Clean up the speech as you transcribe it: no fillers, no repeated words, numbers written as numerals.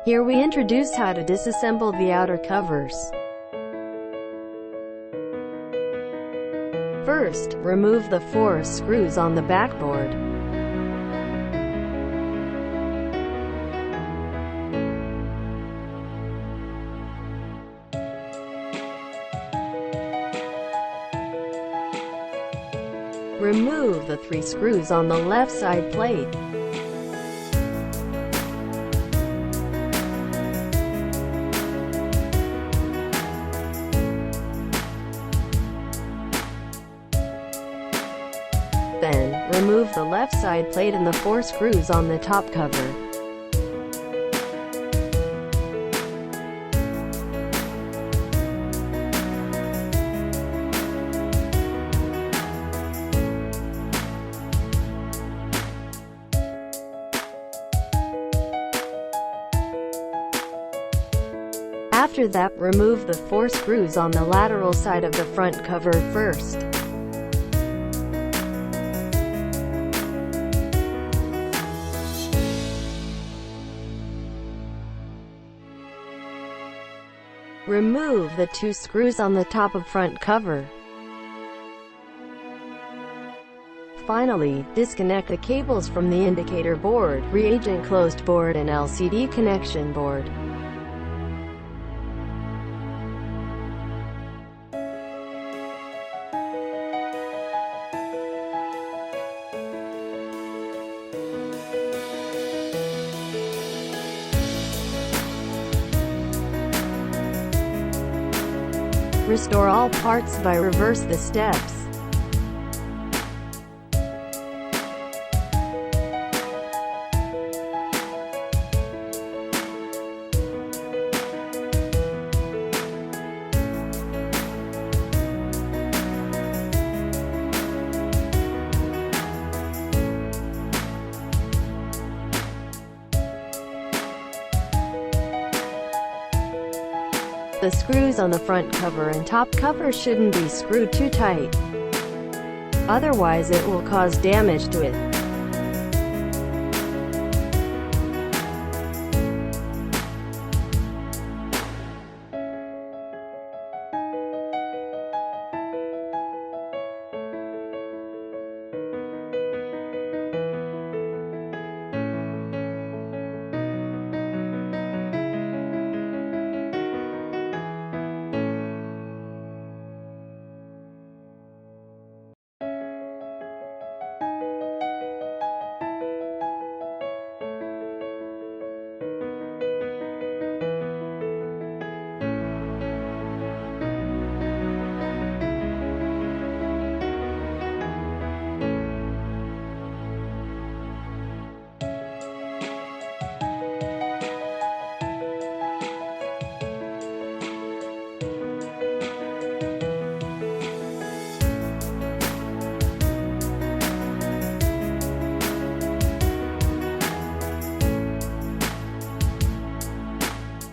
Here we introduce how to disassemble the outer covers. First, remove the 4 screws on the backboard. Remove the 3 screws on the left side plate. Then, remove the left side plate and the 4 screws on the top cover. After that, remove the 4 screws on the lateral side of the front cover first. Remove the 2 screws on the top of front cover. Finally, disconnect the cables from the indicator board, reagent closed board and LCD connection board. Restore all parts by reverse the steps. The screws on the front cover and top cover shouldn't be screwed too tight. Otherwise it will cause damage to it.